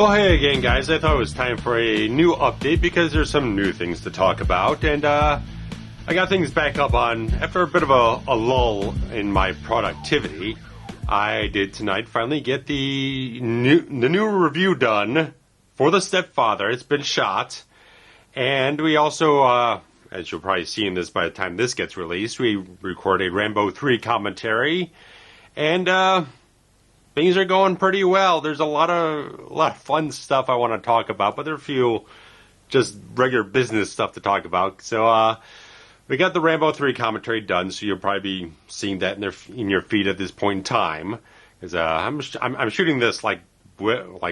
Well, hey again, guys. I thought it was time for a new update because there's some new things to talk about, and I got things back up on after a bit of a lull in my productivity. I did tonight finally get the new review done for The Stepfather. It's been shot, and we also, as you'll probably see in this by the time this gets released, we record a Rambo 3 commentary, and things are going pretty well. There's a lot of fun stuff I want to talk about, but there are a few just regular business stuff to talk about. So we got the Rambo 3 commentary done, so you'll probably be seeing that in your feed at this point in time. Because I'm shooting this like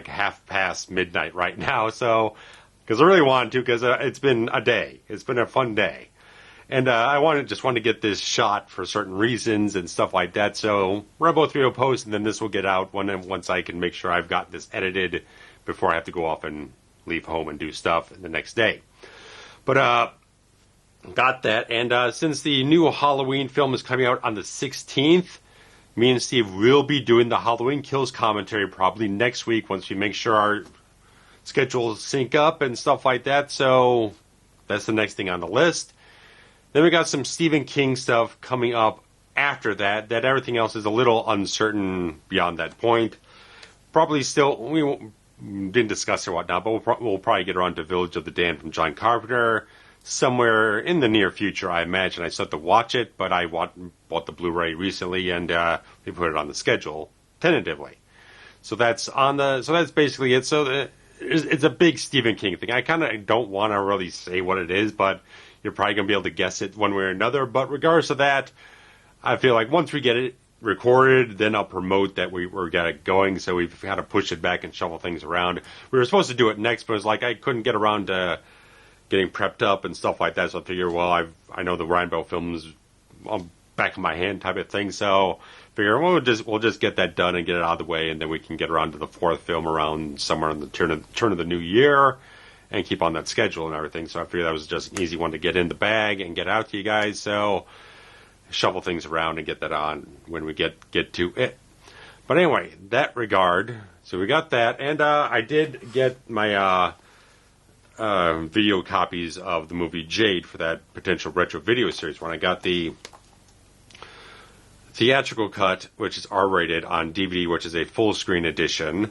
half past midnight right now, so because I really wanted to, because it's been a day. It's been a fun day. And I just wanted to get this shot for certain reasons and stuff like that. So Rambo 3 will post, and then this will get out once I can make sure I've got this edited before I have to go off and leave home and do stuff the next day. But got that. And since the new Halloween film is coming out on the 16th, me and Steve will be doing the Halloween Kills commentary probably next week once we make sure our schedules sync up and stuff like that. So that's the next thing on the list. Then we got some Stephen King stuff coming up after that. That everything else is a little uncertain beyond that point. Probably still, we didn't discuss it or whatnot, but we'll probably get around to Village of the Damned from John Carpenter somewhere in the near future, I imagine. I still have to watch it, but I bought the Blu-ray recently, and we put it on the schedule tentatively. So that's basically it. So it's a big Stephen King thing. I kind of don't want to really say what it is, but you're probably going to be able to guess it one way or another. But regardless of that, I feel like once we get it recorded, then I'll promote that we're got it going. So we've had to push it back and shuffle things around. We were supposed to do it next, but it was like I couldn't get around to getting prepped up and stuff like that. So I figure, well, I know the Rambo films on back of my hand type of thing. So I figure we'll just get that done and get it out of the way, and then we can get around to the fourth film around somewhere in the turn of the new year, and keep on that schedule and everything. So I figured that was just an easy one to get in the bag and get out to you guys. So shuffle things around and get that on when we get to it. But anyway, that regard, so we got that. And I did get my video copies of the movie Jade for that potential retro video series when I got the theatrical cut, which is R-rated, on DVD, which is a full screen edition.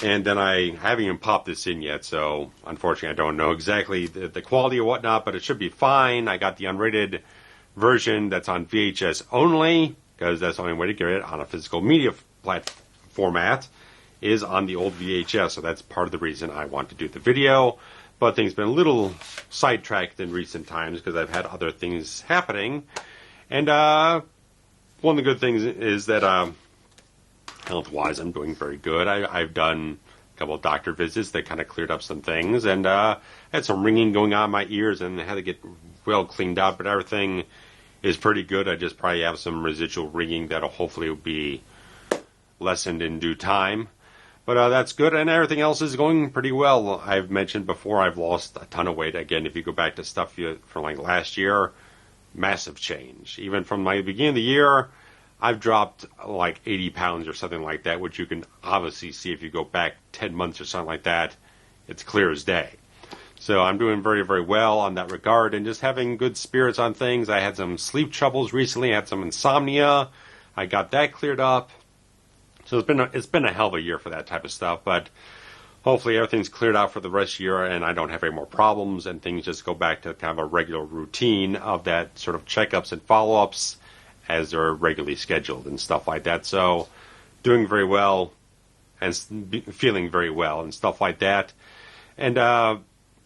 And then I haven't even popped this in yet, so unfortunately I don't know exactly the quality or whatnot, but it should be fine. I got the unrated version that's on VHS only, because that's the only way to get it on a physical media format, is on the old VHS, so that's part of the reason I want to do the video. But things have been a little sidetracked in recent times because I've had other things happening. And one of the good things is that health-wise, I'm doing very good. I've done a couple of doctor visits that kind of cleared up some things, and had some ringing going on in my ears, and had to get well cleaned out, but everything is pretty good. I just probably have some residual ringing that'll hopefully be lessened in due time. But that's good, and everything else is going pretty well. I've mentioned before I've lost a ton of weight. Again, if you go back to stuff from like last year, massive change. Even from my beginning of the year, I've dropped like 80 pounds or something like that, which you can obviously see if you go back 10 months or something like that. It's clear as day. So I'm doing very, very well on that regard, and just having good spirits on things. I had some sleep troubles recently. I had some insomnia. I got that cleared up. So it's been a hell of a year for that type of stuff, but hopefully everything's cleared out for the rest of the year and I don't have any more problems, and things just go back to kind of a regular routine of that sort of checkups and follow-ups as they're regularly scheduled and stuff like that. So doing very well and feeling very well and stuff like that. And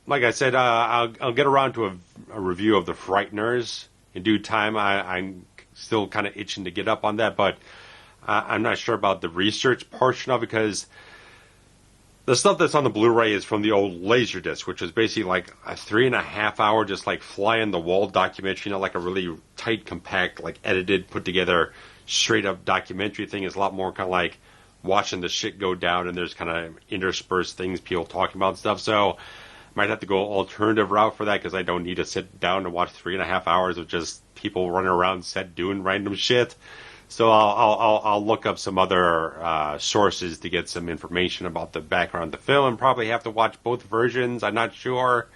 like I said, I'll get around to a review of The Frighteners in due time. I'm still kind of itching to get up on that, but I'm not sure about the research portion of it, because the stuff that's on the Blu-ray is from the old Laserdisc, which is basically like a 3.5 hour just like fly-on-the-wall documentary, like a really tight, compact, like edited, put together, straight-up documentary thing. It's a lot more kind of like watching the shit go down, and there's kind of interspersed things, people talking about and stuff. So might have to go alternative route for that, because I don't need to sit down and watch 3.5 hours of just people running around set doing random shit. So I'll look up some other sources to get some information about the background of the film, and probably have to watch both versions. I'm not sure,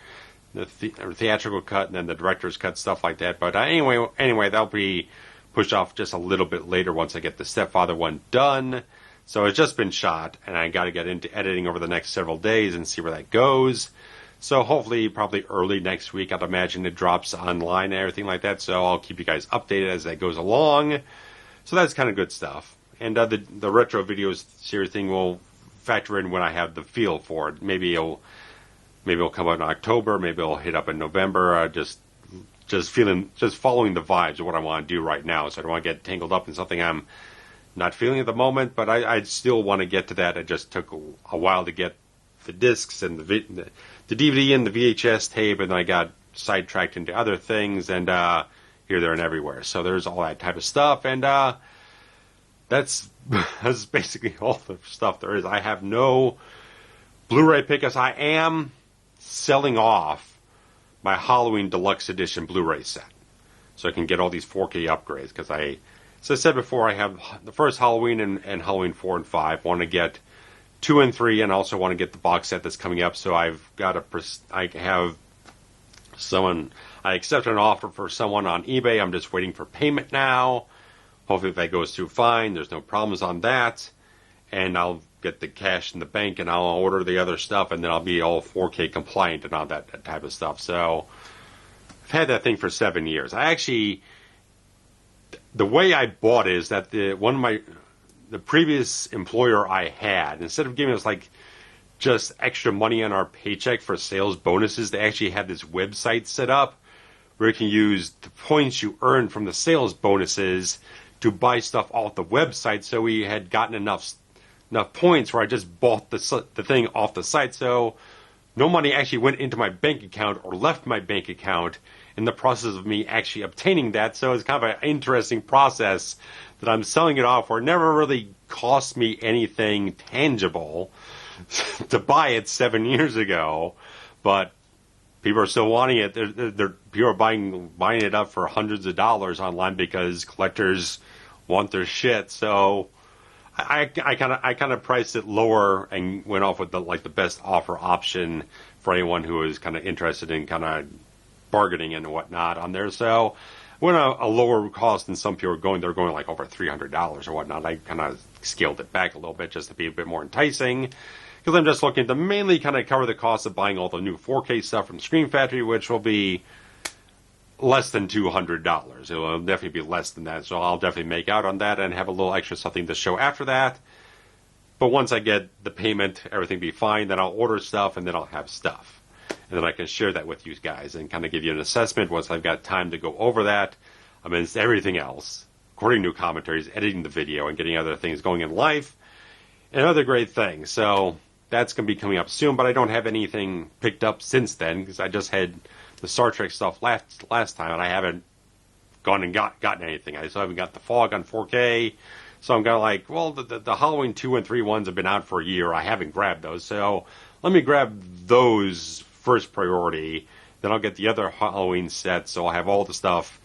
the theatrical cut and then the director's cut, stuff like that. But anyway, that'll be pushed off just a little bit later once I get the Stepfather one done. So it's just been shot, and I got to get into editing over the next several days and see where that goes. So hopefully, probably early next week, I'd imagine it drops online and everything like that. So I'll keep you guys updated as that goes along. So that's kind of good stuff. And the retro videos series thing will factor in when I have the feel for it. Maybe it'll come out in October. Maybe it'll hit up in November. Just following the vibes of what I want to do right now. So I don't want to get tangled up in something I'm not feeling at the moment. But I still want to get to that. It just took a while to get the discs and the DVD and the VHS tape, and then I got sidetracked into other things, and here, there, and everywhere. So there's all that type of stuff, and that's basically all the stuff there is. I have no Blu-ray pickups. I am selling off my Halloween Deluxe Edition Blu-ray set, so I can get all these 4K upgrades, because as I said before, I have the first Halloween and Halloween 4 and 5. Want to get 2 and 3, and also want to get the box set that's coming up. So I accepted an offer for someone on eBay. I'm just waiting for payment now. Hopefully, if that goes through fine, there's no problems on that, and I'll get the cash in the bank, and I'll order the other stuff, and then I'll be all 4K compliant and all that type of stuff. So I've had that thing for 7 years. The way I bought it is that the previous employer I had, instead of giving us just extra money on our paycheck for sales bonuses, they actually had this website set up where you can use the points you earn from the sales bonuses to buy stuff off the website. So we had gotten enough points where I just bought the thing off the site. So no money actually went into my bank account or left my bank account in the process of me actually obtaining that. So it's kind of an interesting process that I'm selling it off, where it never really cost me anything tangible to buy it 7 years ago, but people are still wanting it. People are buying it up for hundreds of dollars online because collectors want their shit. So I kind of priced it lower and went off with the best offer option for anyone who is kind of interested in kind of bargaining and whatnot on there. So went a lower cost than some people are going. They're going over $300 or whatnot. I kind of scaled it back a little bit just to be a bit more enticing, because I'm just looking to mainly kind of cover the cost of buying all the new 4K stuff from Screen Factory, which will be less than $200. It will definitely be less than that, so I'll definitely make out on that and have a little extra something to show after that. But once I get the payment, everything be fine, then I'll order stuff, and then I'll have stuff. And then I can share that with you guys and kind of give you an assessment once I've got time to go over that amidst everything else, recording new commentaries, editing the video, and getting other things going in life, and other great things. So that's going to be coming up soon, but I don't have anything picked up since then, because I just had the Star Trek stuff last time, and I haven't gone and gotten anything. I still haven't got the Fog on 4K, so I'm kind of the Halloween 2 and 3 ones have been out for a year. I haven't grabbed those, so let me grab those first priority. Then I'll get the other Halloween sets, so I'll have all the stuff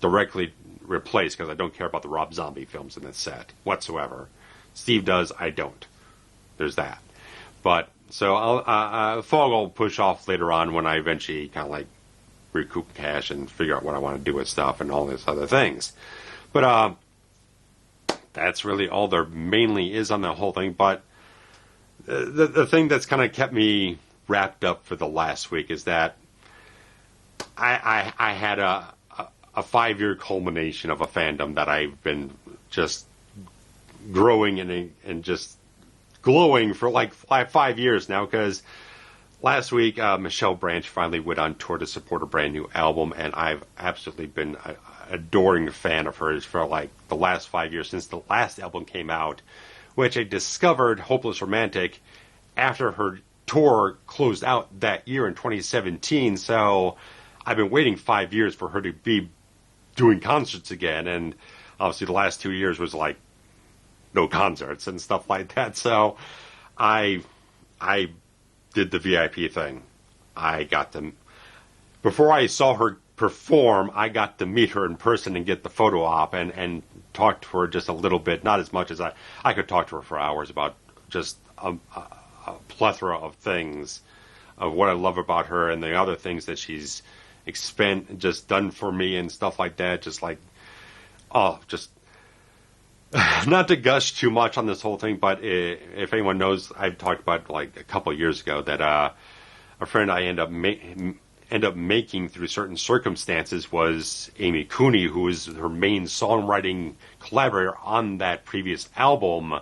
directly replaced, because I don't care about the Rob Zombie films in this set whatsoever. Steve does, I don't. There's that. But so Fog will push off later on when I eventually kind of recoup cash and figure out what I want to do with stuff and all these other things. But that's really all there mainly is on the whole thing. But the thing that's kind of kept me wrapped up for the last week is that I had a 5-year culmination of a fandom that I've been just growing and just glowing for 5 years now, because last week Michelle Branch finally went on tour to support a brand new album, and I've absolutely been an adoring fan of hers for the last 5 years, since the last album came out, which I discovered, Hopeless Romantic, after her tour closed out that year in 2017. So I've been waiting 5 years for her to be doing concerts again, and obviously the last 2 years was no concerts and stuff like that. So I did the VIP thing. I got them before I saw her perform, I got to meet her in person and get the photo op and talk to her just a little bit, not as much as I could talk to her for hours about just a plethora of things, of what I love about her and the other things that she's just done for me and stuff like that. Just like, oh, just not to gush too much on this whole thing, but if anyone knows, I've talked about like a couple of years ago that a friend I end up making through certain circumstances was Amy Cooney, who was her main songwriting collaborator on that previous album,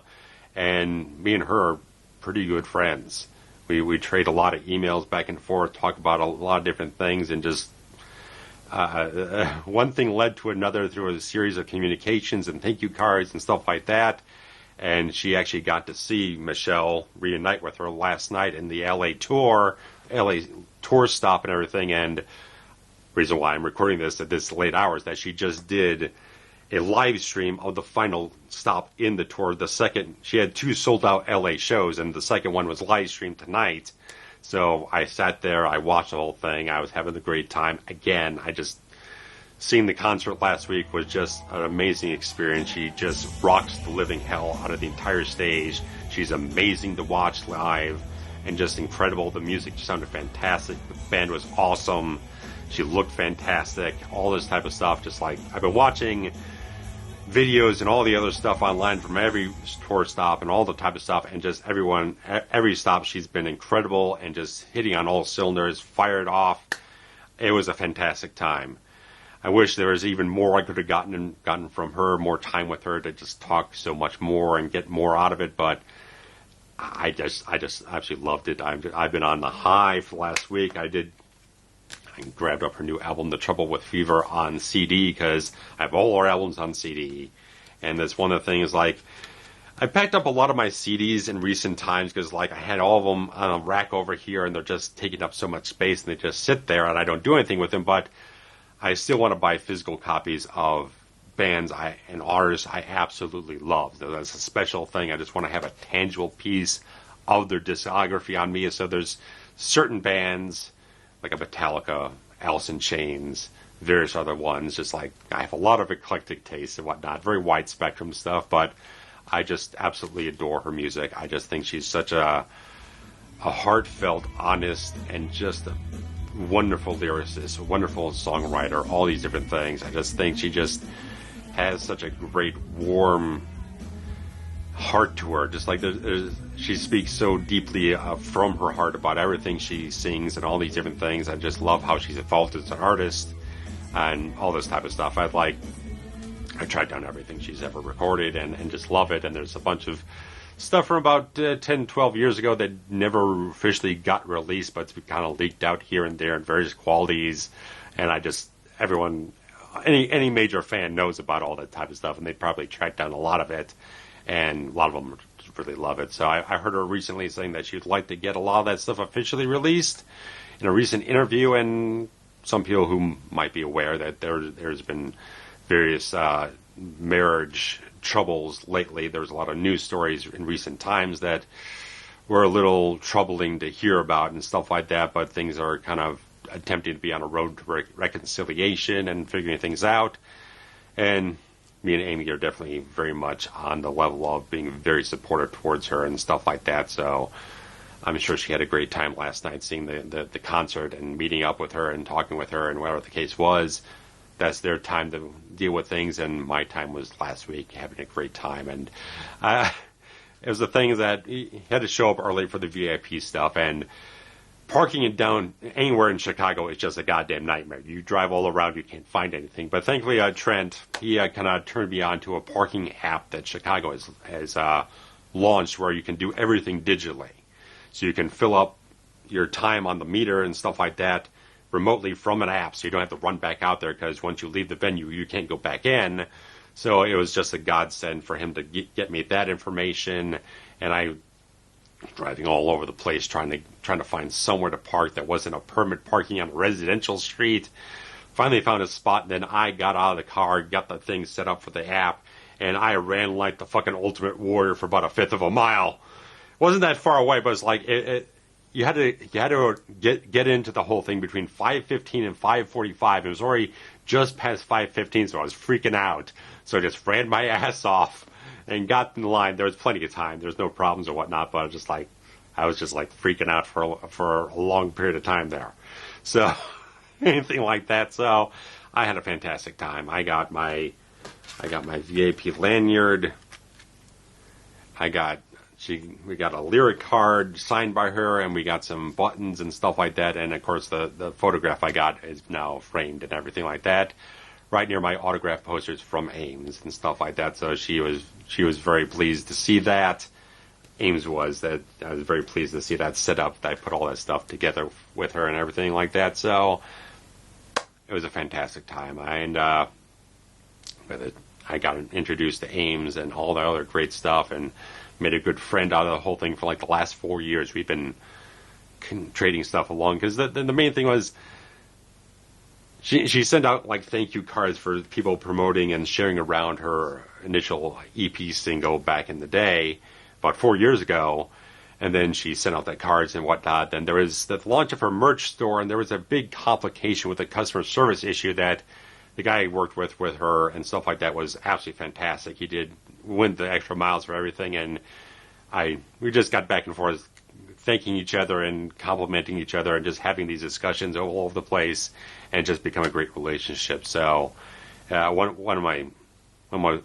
and me and her are pretty good friends. We trade a lot of emails back and forth, talk about a lot of different things, and just one thing led to another through a series of communications and thank you cards and stuff like that. And she actually got to see Michelle, reunite with her last night in the LA tour stop and everything. And reason why I'm recording this at this late hours, that she just did a live stream of the final stop in the tour. She had 2 sold out LA shows, and the second one was live streamed tonight. So I sat there, I watched the whole thing, I was having a great time. Again, seeing the concert last week was just an amazing experience. She just rocks the living hell out of the entire stage. She's amazing to watch live and just incredible. The music sounded fantastic. The band was awesome. She looked fantastic. All this type of stuff. Just like, I've been watching videos and all the other stuff online from every tour stop and all the type of stuff, and just every stop she's been incredible and just hitting on all cylinders, fired off. It was a fantastic time. I wish there was even more I could have gotten from her, more time with her to just talk so much more and get more out of it, but I just absolutely loved it. I've been on the high for the last week. I grabbed up her new album, The Trouble with Fever, on CD, because I have all her albums on CD. And that's one of the things, like, I packed up a lot of my CDs in recent times because, like, I had all of them on a rack over here, and they're just taking up so much space, and they just sit there, and I don't do anything with them. But I still want to buy physical copies of bands and artists I absolutely love. That's a special thing. I just want to have a tangible piece of their discography on me. So there's certain bands, like a Metallica, Alice in Chains, various other ones. Just like, I have a lot of eclectic tastes and whatnot, very wide spectrum stuff, but I just absolutely adore her music. I just think she's such a heartfelt, honest, and just a wonderful lyricist, a wonderful songwriter, all these different things. I just think she just has such a great, warm heart to her. Just like she speaks so deeply from her heart about everything she sings and all these different things. I just love how she's evolved as an artist and all this type of stuff. I tried down everything she's ever recorded and just love it. And there's a bunch of stuff from about 10, 12 years ago that never officially got released, but it's kind of leaked out here and there in various qualities. And any major fan knows about all that type of stuff, and they probably tracked down a lot of it, and a lot of them really love it. So I heard her recently saying that she'd like to get a lot of that stuff officially released in a recent interview, and some people who might be aware that there's been various marriage troubles lately. There's a lot of news stories in recent times that were a little troubling to hear about and stuff like that, but things are kind of attempting to be on a road to reconciliation and figuring things out. And me and Amy are definitely very much on the level of being very supportive towards her and stuff like that. So I'm sure she had a great time last night seeing the concert and meeting up with her and talking with her and whatever the case was. That's their time to deal with things, and my time was last week having a great time. And it was the thing that you had to show up early for the VIP stuff, and parking it down anywhere in Chicago is just a goddamn nightmare. You drive all around, you can't find anything. But thankfully, Trent, he kind of turned me on to a parking app that Chicago has launched, where you can do everything digitally. So you can fill up your time on the meter and stuff like that remotely from an app, so you don't have to run back out there, because once you leave the venue, you can't go back in. So it was just a godsend for him to get me that information, and I driving all over the place trying to find somewhere to park that wasn't a permit parking on a residential street. Finally found a spot, and then I got out of the car, got the thing set up for the app, and I ran like the fucking ultimate warrior for about a fifth of a mile. It wasn't that far away, but it's like you had to get into the whole thing between 5:15 and 5:45. It was already just past 5:15, so I was freaking out. So I just ran my ass off and got in the line. There was plenty of time. There was no problems or whatnot, but I was just like freaking out for a long period of time there. So anything like that. So I had a fantastic time. I got my VIP lanyard. We got a lyric card signed by her, and we got some buttons and stuff like that. And of course, the photograph I got is now framed and everything like that, right near my autograph posters from Ames and stuff like that. So she was very pleased to see that. Ames was that I was very pleased to see that set up. That I put all that stuff together with her and everything like that. So it was a fantastic time. I got introduced to Ames and all the other great stuff, and made a good friend out of the whole thing for like the last 4 years. We've been trading stuff along because the main thing was she sent out like thank you cards for people promoting and sharing around her initial EP single back in the day, about 4 years ago. And then she sent out the cards and whatnot. Then there was the launch of her merch store, and there was a big complication with a customer service issue that the guy I worked with her and stuff like that was absolutely fantastic. He went the extra miles for everything, and we just got back and forth thanking each other and complimenting each other and just having these discussions all over the place, and just become a great relationship. So one of my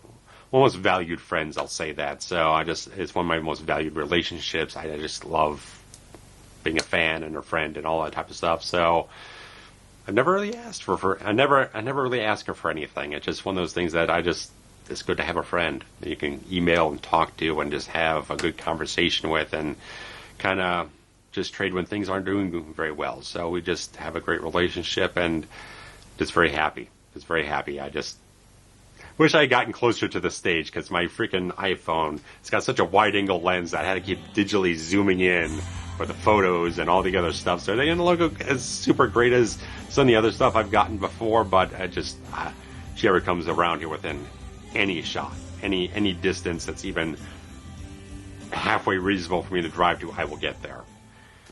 most valued friends, I'll say that. So it's one of my most valued relationships. I just love being a fan and a friend and all that type of stuff. So I've never really asked I never really ask her for anything. It's just one of those things that it's good to have a friend that you can email and talk to and just have a good conversation with, and kind of just trade when things aren't doing very well. So we just have a great relationship, and just very happy. Just very happy. I just wish I had gotten closer to the stage, because my freaking iPhone, it's got such a wide-angle lens that I had to keep digitally zooming in for the photos and all the other stuff. So they didn't look as super great as some of the other stuff I've gotten before, but she ever comes around here within any shot, any distance that's even halfway reasonable for me to drive to, I will get there.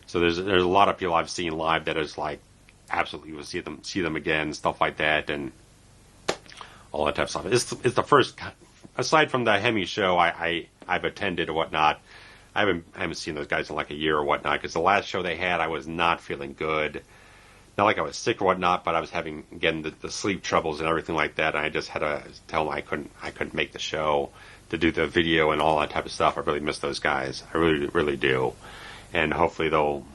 So there's a lot of people I've seen live that is like, absolutely will see them again, stuff like that, and all that type of stuff. It's the first, aside from the Hemi show I've attended or whatnot, I haven't seen those guys in like a year or whatnot, because the last show they had, I was not feeling good. Not like I was sick or whatnot, but I was having, again, the sleep troubles and everything like that. And I just had to tell them I couldn't make the show to do the video and all that type of stuff. I really miss those guys. I really, really do. And hopefully they'll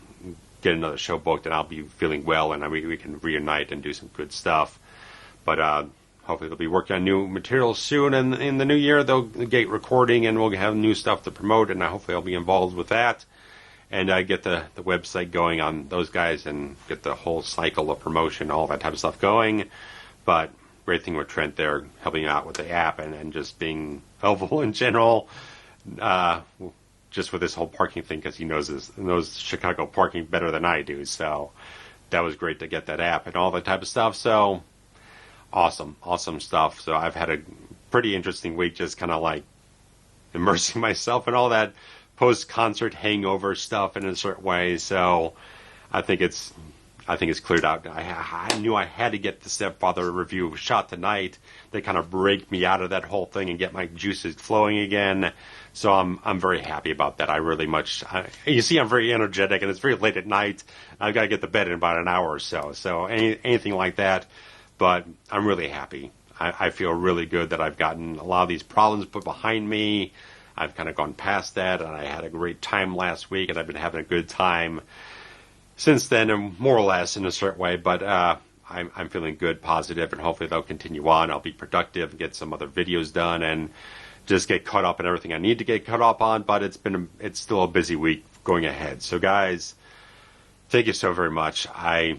get another show booked, and I'll be feeling well, and we can reunite and do some good stuff. But hopefully they'll be working on new material soon, and in the new year they'll get recording, and we'll have new stuff to promote, and hopefully I'll be involved with that. And get the website going on those guys, and get the whole cycle of promotion, all that type of stuff going. But great thing with Trent there, helping out with the app and just being helpful in general, just with this whole parking thing, because he knows Chicago parking better than I do. So that was great to get that app and all that type of stuff. So awesome stuff. So I've had a pretty interesting week, just kind of like immersing myself in all that post-concert hangover stuff in a certain way. So I think it's cleared out. I knew I had to get the Stepfather review shot tonight. They kind of break me out of that whole thing and get my juices flowing again. So I'm very happy about that. I really much. You see, I'm very energetic, and it's very late at night. I've got to get to bed in about an hour or so. So anything like that. But I'm really happy. I feel really good that I've gotten a lot of these problems put behind me. I've kind of gone past that, and I had a great time last week, and I've been having a good time since then, and more or less in a certain way. But I'm feeling good, positive, and hopefully they'll continue on. I'll be productive and get some other videos done, and just get caught up in everything I need to get caught up on. But it's still a busy week going ahead. So guys, thank you so very much. I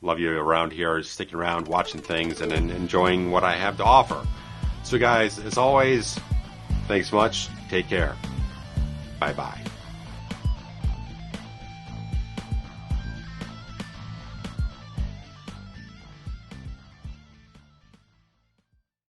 love you around here, sticking around, watching things, and enjoying what I have to offer. So guys, as always, thanks much. Take care. Bye-bye.